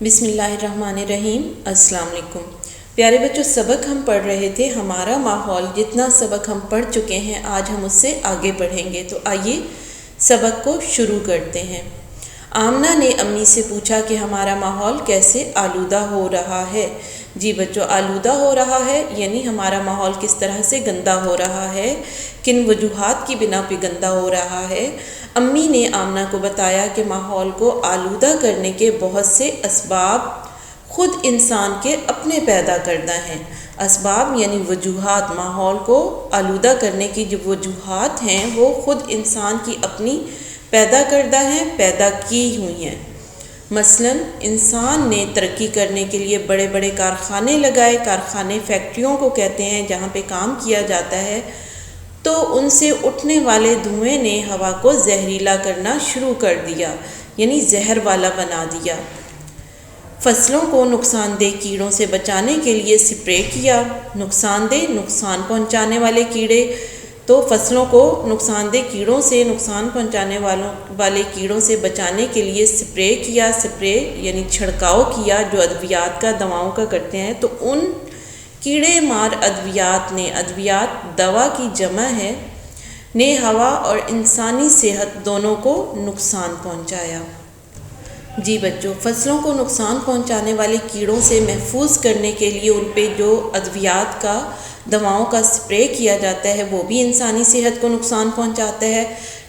بسم اللہ الرحمن الرحیم۔ السلام علیکم پیارے بچوں، سبق ہم پڑھ رہے تھے ہمارا ماحول۔ جتنا سبق ہم پڑھ چکے ہیں آج ہم اس سے آگے بڑھیں گے، تو آئیے سبق کو شروع کرتے ہیں۔ آمنہ نے امی سے پوچھا کہ ہمارا ماحول کیسے آلودہ ہو رہا ہے۔ جی بچوں، آلودہ ہو رہا ہے یعنی ہمارا ماحول کس طرح سے گندا ہو رہا ہے، کن وجوہات کی بنا پہ گندا ہو رہا ہے۔ امی نے آمنہ کو بتایا کہ ماحول کو آلودہ کرنے کے بہت سے اسباب خود انسان کے اپنے پیدا کردہ ہیں۔ اسباب یعنی وجوہات، ماحول کو آلودہ کرنے کی جو وجوہات ہیں وہ خود انسان کی اپنی پیدا کردہ ہیں، پیدا کی ہوئی ہیں۔ مثلا انسان نے ترقی کرنے کے لیے بڑے بڑے کارخانے لگائے۔ کارخانے فیکٹریوں کو کہتے ہیں جہاں پہ کام کیا جاتا ہے، تو ان سے اٹھنے والے دھوئیں نے ہوا کو زہریلا کرنا شروع کر دیا، یعنی زہر والا بنا دیا۔ فصلوں کو نقصان دہ کیڑوں سے بچانے کے لیے سپرے کیا۔ نقصان پہنچانے والے کیڑے، تو فصلوں کو نقصان دہ کیڑوں سے، نقصان پہنچانے والے کیڑوں سے بچانے کے لیے سپرے کیا۔ سپرے یعنی چھڑکاؤ کیا، جو ادویات کا، دواؤں کا کرتے ہیں۔ تو ان کیڑے مار ادویات نے، ادویات دوا کی جمع ہے، نے ہوا اور انسانی صحت دونوں کو نقصان پہنچایا۔ جی بچوں، فصلوں کو نقصان پہنچانے والے کیڑوں سے محفوظ کرنے کے لیے ان پہ جو ادویات کا، دواؤں کا سپرے کیا جاتا ہے وہ بھی انسانی صحت کو نقصان پہنچاتا ہے۔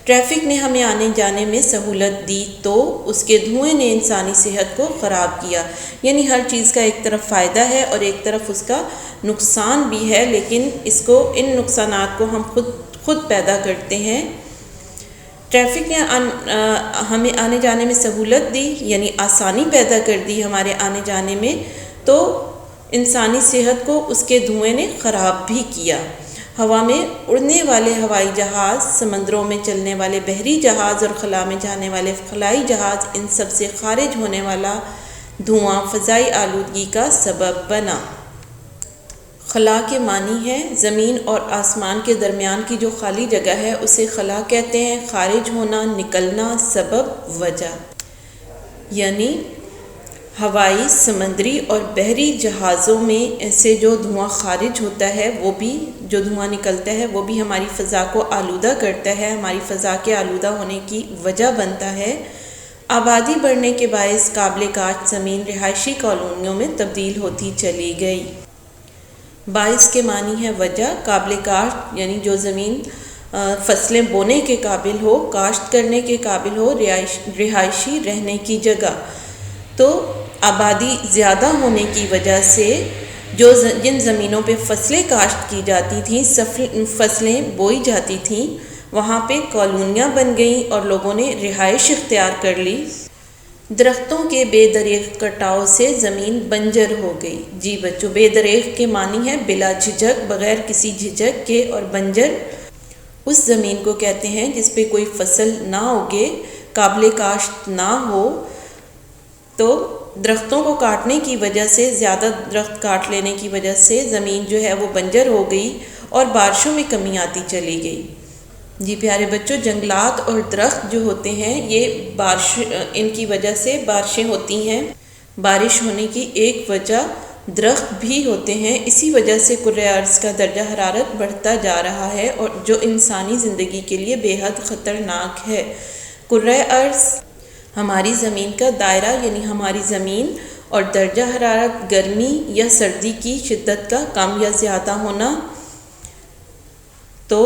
ٹریفک نے ہمیں آنے جانے میں سہولت دی تو اس کے دھوئیں نے انسانی صحت کو خراب کیا۔ یعنی ہر چیز کا ایک طرف فائدہ ہے اور ایک طرف اس کا نقصان بھی ہے، لیکن ان نقصانات کو ہم خود پیدا کرتے ہیں۔ ٹریفک نے ہمیں آنے جانے میں سہولت دی، یعنی آسانی پیدا کر دی ہمارے آنے جانے میں، تو انسانی صحت کو اس کے دھوئیں نے خراب بھی کیا۔ ہوا میں اڑنے والے ہوائی جہاز، سمندروں میں چلنے والے بحری جہاز اور خلا میں جانے والے خلائی جہاز، ان سب سے خارج ہونے والا دھواں فضائی آلودگی کا سبب بنا۔ خلا کے معنی ہے زمین اور آسمان کے درمیان کی جو خالی جگہ ہے اسے خلا کہتے ہیں۔ خارج ہونا، نکلنا، سبب، وجہ، یعنی ہوائی، سمندری اور بحری جہازوں میں سے جو دھواں خارج ہوتا ہے، وہ بھی جو دھواں نکلتا ہے وہ بھی ہماری فضا کو آلودہ کرتا ہے، ہماری فضا کے آلودہ ہونے کی وجہ بنتا ہے۔ آبادی بڑھنے کے باعث قابل کاشت زمین رہائشی کالونیوں میں تبدیل ہوتی چلی گئی۔ باعث کے معنی ہے وجہ، قابل کاشت یعنی جو زمین فصلیں بونے کے قابل ہو، کاشت کرنے کے قابل ہو، رہائشی رہنے کی جگہ۔ تو آبادی زیادہ ہونے کی وجہ سے جن زمینوں پہ فصلیں کاشت کی جاتی تھیں، فصلیں بوئی جاتی تھیں، وہاں پہ کالونیاں بن گئیں اور لوگوں نے رہائش اختیار کر لی۔ درختوں کے بے دریغ کٹاؤ سے زمین بنجر ہو گئی۔ جی بچوں، بے دریغ کے معنی ہے بلا جھجک، بغیر کسی جھجک کے، اور بنجر اس زمین کو کہتے ہیں جس پہ کوئی فصل نہ اگے، قابل کاشت نہ ہو۔ تو درختوں کو کاٹنے کی وجہ سے، زیادہ درخت کاٹ لینے کی وجہ سے زمین جو ہے وہ بنجر ہو گئی اور بارشوں میں کمی آتی چلی گئی۔ جی پیارے بچوں، جنگلات اور درخت جو ہوتے ہیں یہ ان کی وجہ سے بارشیں ہوتی ہیں۔ بارش ہونے کی ایک وجہ درخت بھی ہوتے ہیں۔ اسی وجہ سے کرۂ ارض کا درجہ حرارت بڑھتا جا رہا ہے، اور جو انسانی زندگی کے لیے بے حد خطرناک ہے۔ کرۂ ارض ہماری زمین کا دائرہ، یعنی ہماری زمین، اور درجہ حرارت گرمی یا سردی کی شدت کا کم یا زیادہ ہونا تو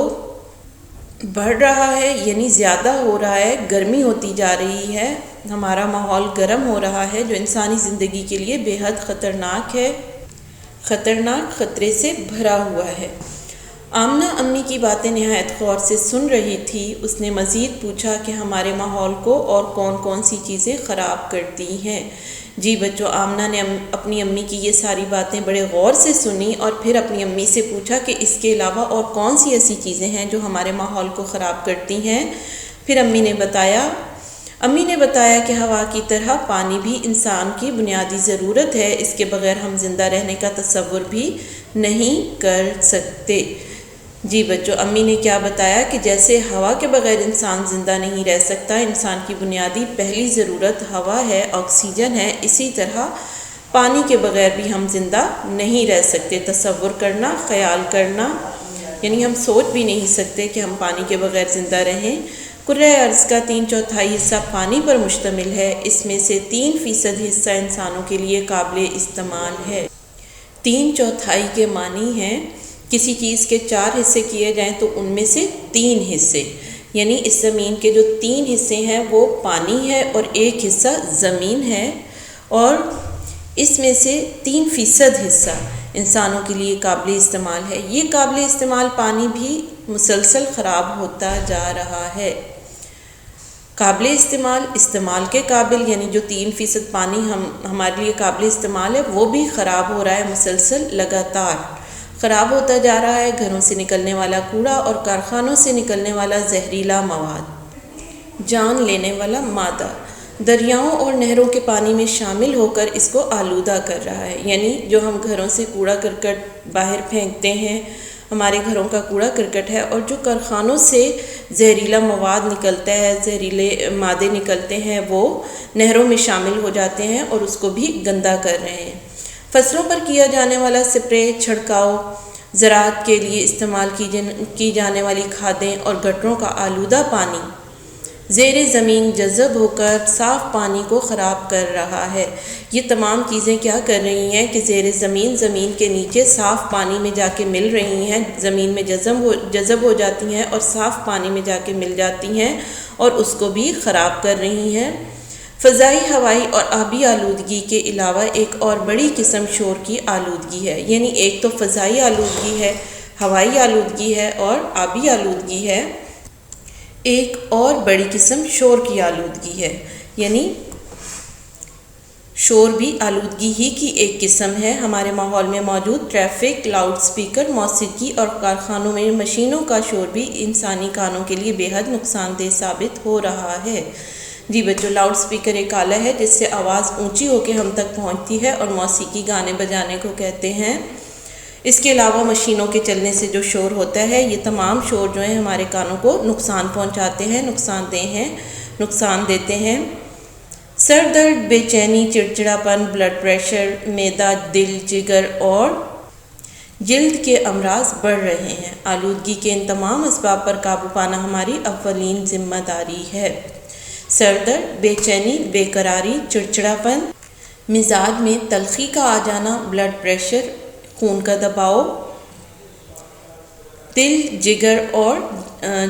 بڑھ رہا ہے، یعنی زیادہ ہو رہا ہے، گرمی ہوتی جا رہی ہے، ہمارا ماحول گرم ہو رہا ہے، جو انسانی زندگی کے لیے بے حد خطرناک ہے، خطرناک خطرے سے بھرا ہوا ہے۔ آمنہ امی کی باتیں نہایت غور سے سن رہی تھی۔ اس نے مزید پوچھا کہ ہمارے ماحول کو اور کون کون سی چیزیں خراب کرتی ہیں۔ جی بچوں، آمنہ نے اپنی امی کی یہ ساری باتیں بڑے غور سے سنی اور پھر اپنی امی سے پوچھا کہ اس کے علاوہ اور کون سی ایسی چیزیں ہیں جو ہمارے ماحول کو خراب کرتی ہیں۔ پھر امی نے بتایا کہ ہوا کی طرح پانی بھی انسان کی بنیادی ضرورت ہے، اس کے بغیر ہم زندہ رہنے کا تصور بھی نہیں کر سکتے۔ جی بچوں، امی نے کیا بتایا کہ جیسے ہوا کے بغیر انسان زندہ نہیں رہ سکتا، انسان کی بنیادی پہلی ضرورت ہوا ہے، آکسیجن ہے، اسی طرح پانی کے بغیر بھی ہم زندہ نہیں رہ سکتے۔ تصور کرنا، خیال کرنا، یعنی ہم سوچ بھی نہیں سکتے کہ ہم پانی کے بغیر زندہ رہیں۔ کرۂ ارض کا 3/4 حصہ پانی پر مشتمل ہے، اس میں سے 3% حصہ انسانوں کے لیے قابل استعمال ہے۔ 3/4 کے معنی ہیں کسی چیز کے 4 حصے کیے جائیں تو ان میں سے 3 حصے، یعنی اس زمین کے جو 3 حصے ہیں وہ پانی ہے اور 1 حصہ زمین ہے، اور اس میں سے 3% حصہ انسانوں کے لیے قابل استعمال ہے۔ یہ قابل استعمال پانی بھی مسلسل خراب ہوتا جا رہا ہے۔ قابل استعمال، استعمال کے قابل، یعنی جو 3% پانی ہمارے لیے قابل استعمال ہے وہ بھی خراب ہو رہا ہے، مسلسل لگاتار خراب ہوتا جا رہا ہے۔ گھروں سے نکلنے والا کوڑا اور کارخانوں سے نکلنے والا زہریلا مواد، جان لینے والا مادہ دریاؤں اور نہروں کے پانی میں شامل ہو کر اس کو آلودہ کر رہا ہے۔ یعنی جو ہم گھروں سے کوڑا کرکٹ باہر پھینکتے ہیں، ہمارے گھروں کا کوڑا کرکٹ ہے، اور جو کارخانوں سے زہریلا مواد نکلتا ہے، زہریلے مادے نکلتے ہیں، وہ نہروں میں شامل ہو جاتے ہیں اور اس کو بھی گندا کر رہے ہیں۔ فصلوں پر کیا جانے والا سپرے، چھڑکاؤ، زراعت کے لیے استعمال کی جانے والی کھادیں اور گٹروں کا آلودہ پانی زیر زمین جذب ہو کر صاف پانی کو خراب کر رہا ہے۔ یہ تمام چیزیں کیا کر رہی ہیں کہ زیر زمین کے نیچے صاف پانی میں جا کے مل رہی ہیں، زمین میں جذب ہو جاتی ہیں اور صاف پانی میں جا کے مل جاتی ہیں اور اس کو بھی خراب کر رہی ہیں۔ فضائی، ہوائی اور آبی آلودگی کے علاوہ ایک اور بڑی قسم شور کی آلودگی ہے، یعنی ایک تو فضائی آلودگی ہے، ہوائی آلودگی ہے اور آبی آلودگی ہے، ایک اور بڑی قسم شور کی آلودگی ہے، یعنی شور بھی آلودگی ہی کی ایک قسم ہے۔ ہمارے ماحول میں موجود ٹریفک، لاؤڈ سپیکر، موسیقی اور کارخانوں میں مشینوں کا شور بھی انسانی کانوں کے لیے بے حد نقصان دہ ثابت ہو رہا ہے۔ جی بچوں، لاؤڈ سپیکر ایک آلہ ہے جس سے آواز اونچی ہو کے ہم تک پہنچتی ہے اور موسیقی گانے بجانے کو کہتے ہیں۔ اس کے علاوہ مشینوں کے چلنے سے جو شور ہوتا ہے، یہ تمام شور جو ہیں ہمارے کانوں کو نقصان پہنچاتے ہیں، نقصان دیتے ہیں۔ سر درد، بے چینی، چڑچڑاپن، بلڈ پریشر، معدہ، دل، جگر اور جلد کے امراض بڑھ رہے ہیں۔ آلودگی کے ان تمام اسباب پر قابو پانا ہماری اولین ذمہ داری ہے۔ سر درد، بے چینی، بے قراری، چڑچڑاپن، مزاج میں تلخی کا آ جانا، بلڈ پریشر، خون کا دباؤ، دل، جگر اور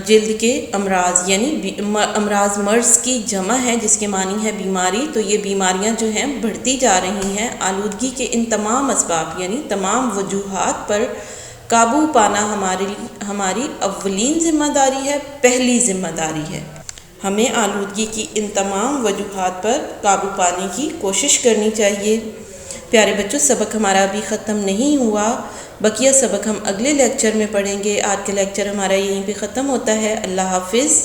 جلد کے امراض، یعنی امراض مرض کی جمع ہے جس کے معنی ہے بیماری، تو یہ بیماریاں جو ہیں بڑھتی جا رہی ہیں۔ آلودگی کے ان تمام اسباب یعنی تمام وجوہات پر قابو پانا ہماری اولین ذمہ داری ہے، پہلی ذمہ داری ہے۔ ہمیں آلودگی کی ان تمام وجوہات پر قابو پانے کی کوشش کرنی چاہیے۔ پیارے بچوں، سبق ہمارا ابھی ختم نہیں ہوا، بقیہ سبق ہم اگلے لیکچر میں پڑھیں گے۔ آج کا لیکچر ہمارا یہیں پہ ختم ہوتا ہے۔ اللہ حافظ۔